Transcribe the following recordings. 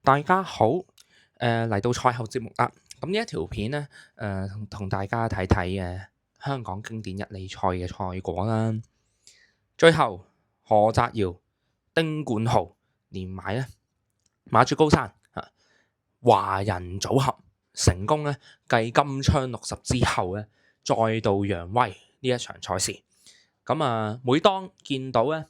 大家好，嚟到賽後節目啦。咁呢一條片呢，同大家睇睇香港經典一哩賽嘅賽果啦。最後何澤堯、丁冠豪連埋咧馬主高山華人組合成功咧繼金槍60之後咧再度揚威呢一場賽事。咁每當見到咧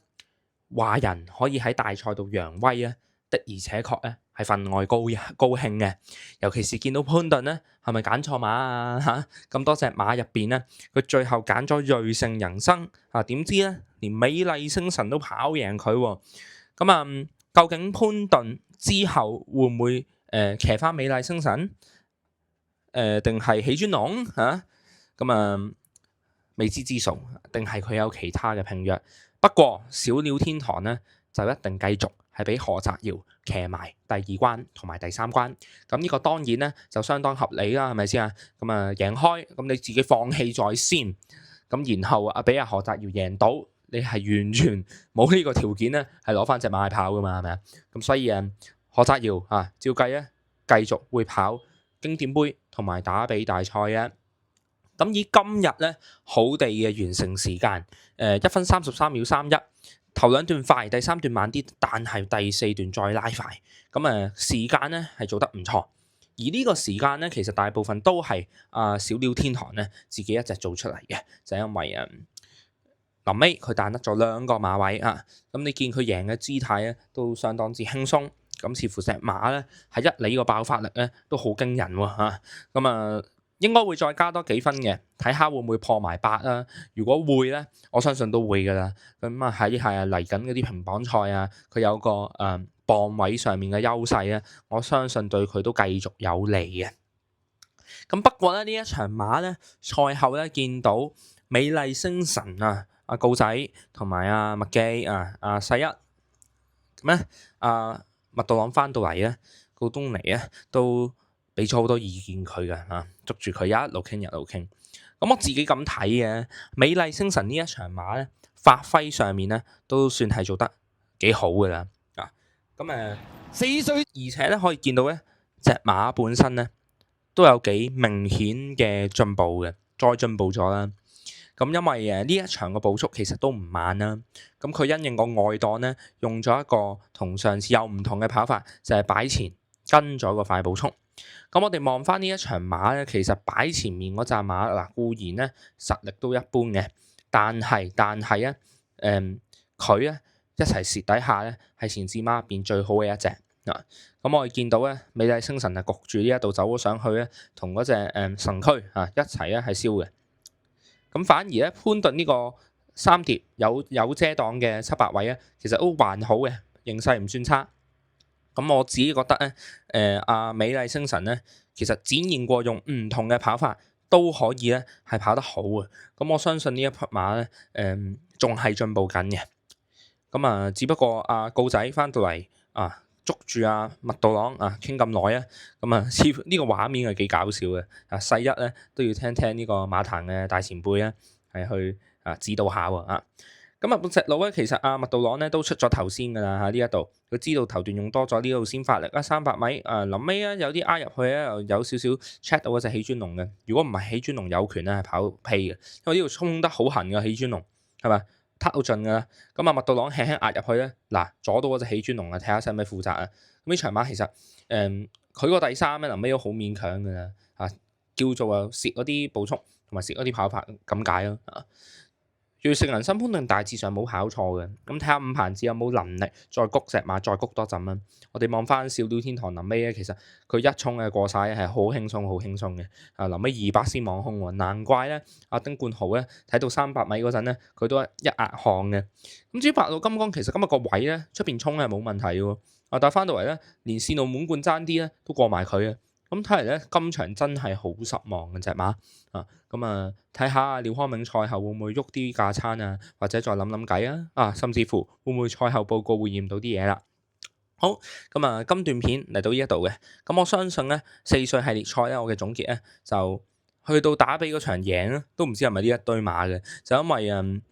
華人可以喺大賽度揚威咧，的而且確咧係分外高興嘅，尤其是見到潘頓咧係咪揀錯馬啊嚇？咁多隻馬入邊咧，佢最後揀咗瑞盛人生啊，點知咧連美麗星辰都跑贏佢喎。究竟潘頓之後會唔會騎翻美麗星辰？定係喜尊龍嚇？未知之數，定係佢有其他嘅拼約？不過小鳥天堂咧就一定繼續係俾何澤堯騎埋第2關同埋第3關。咁呢個當然咧就相當合理啦，係咪先啊？贏開，咁你自己放棄在先，咁然後俾何澤堯贏到，你係完全冇呢個條件咧，係攞翻隻馬去跑噶嘛，係咪啊？咁所以何澤堯照計咧繼續會跑經典杯同埋打比大賽嘅。咁以今日咧好地嘅完成時間，1分33秒31，頭2段快，第3段慢啲，但係第4段再拉快。時間咧係做得唔錯，而呢個時間咧其實大部分都係小鳥天堂咧自己一隻做出嚟嘅，就因為臨尾佢彈得咗2個馬位啊。咁你見佢贏嘅姿態咧都相當之輕鬆，咁似乎隻馬咧喺1哩個爆發力咧都好驚人喎嚇。應該會再加多幾分嘅，睇下會唔會破埋8啦。如果會咧，我相信都會噶啦。喺嚟緊嗰啲平磅賽啊，佢有個磅位上面嘅優勢咧，我相信對佢都繼續有利嘅。咁不過咧呢一場馬咧賽後咧見到美麗星辰阿告仔同埋阿麥記世一咁咧麥道朗翻到嚟咧，告東尼咧都俾咗好多意見佢嘅捉住佢一路傾一路傾。咁我自己咁睇嘅，美麗星辰呢一場馬咧，發揮上面咧都算係做得幾好嘅啦。4歲，而且咧可以見到咧隻馬本身咧都有幾明顯嘅進步嘅，再進步咗啦。咁因為呢一場嘅步速其實都唔慢啦。咁佢因應個外檔咧，用咗一個同上次有唔同嘅跑法，就係擺前跟咗個快步速。咁我哋望翻呢一場馬咧，其實擺前面嗰紮馬固然咧實力都一般嘅，但係咧佢咧一齊蝕底下咧係前置馬入邊最好嘅一隻嗱。咁我哋見到咧美麗星辰焗住呢一度走咗上去咧，同嗰隻神區一齊咧係燒嘅。咁反而咧潘頓呢個3碟有遮擋嘅7-8位咧，其實都還好嘅，形勢唔算差。咁我自己覺得咧，美麗星辰咧，其實展現過用唔同嘅跑法都可以咧係跑得好嘅。咁我相信呢一匹馬咧，仲係進步緊嘅。只不過告仔翻到嚟捉住麥道朗傾咁耐啊，似乎呢個畫面係幾搞笑嘅。世一咧都要聽聽呢個馬壇嘅大前輩咧係去指導下喎。半直路咧，其實麥道朗咧都出咗頭先噶啦呢一度，佢知道頭段用多咗呢度先發力300米臨尾有啲有入去咧，又有少少 check 到嗰隻喜尊龍嘅。如果唔係喜尊龍有權咧係跑屁嘅，因為呢度衝得好痕嘅喜尊龍係咪撻到盡噶啦。麥道朗輕輕壓入去咧，阻到嗰隻喜尊龍睇下使唔使負責啊？咁呢場馬其實佢個第3咧臨尾都好勉強噶啦叫做蝕嗰啲步速同埋蝕嗰啲跑法咁解咯瑞盛人生潘頓大致上冇考錯嘅，咁睇下伍彭子有冇能力再谷隻馬再谷多陣啦。我哋望翻小鳥天堂臨尾咧，其實佢一衝過晒係好輕鬆嘅。臨尾200先望空喎，難怪咧丁冠豪咧睇到300米嗰陣咧，佢都一壓汗嘅。咁至於8路金剛，其實今日個位咧出邊衝係冇問題嘅喎，但係翻到嚟咧連線路滿貫爭啲咧都過埋佢嘅。咁睇嚟咧，今場真係好失望嘅隻馬睇下廖康銘賽後會唔會喐啲架撐或者再諗諗計甚至乎會唔會賽後報告會驗到啲嘢啦。好，今段片嚟到呢一度嘅，我相信咧4歲系列賽咧，我嘅總結咧就去到打比嗰場贏咧，都唔知係咪呢一堆馬嘅，就因為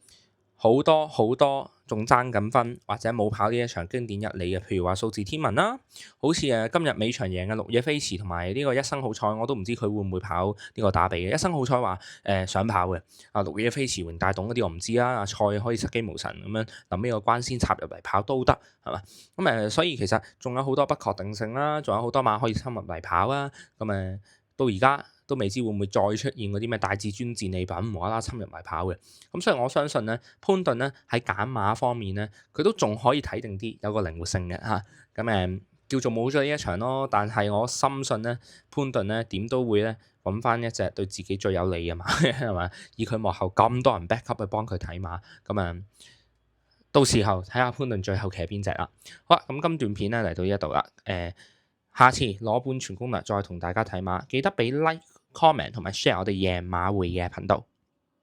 好多仲爭緊分或者冇跑呢一場經典一哩嘅，譬如話數字天文啦，好似今日尾場贏嘅綠野飛馳同埋呢個一生好彩，我都唔知佢會唔會跑呢個打比嘅。一生好彩話想跑嘅，綠野飛馳榮大董嗰啲我唔知啦，阿蔡可以失驚無神咁樣臨尾個關先插入嚟跑都得係嘛？咁所以其實仲有好多不確定性啦，仲有好多馬可以侵入嚟跑啊，咁到而家都未知會唔會再出現嗰啲咩大至尊戰利品無啦啦侵入埋跑嘅，咁所以我相信咧潘頓咧喺揀馬方面咧，佢都仲可以睇定啲，有個靈活性嘅嚇，咁叫做冇咗呢一場咯，但係我深信咧潘頓咧點都會咧揾翻一隻對自己最有利嘅馬係嘛，以佢幕後咁多人 back up 去幫佢睇馬，咁到時候睇下潘頓最後騎邊隻啦。好啦，咁今段片咧嚟到呢一度啦，下次攞本全攻略再同大家睇馬，記得俾 like、comment 同埋 share 我哋贏馬會嘅頻道。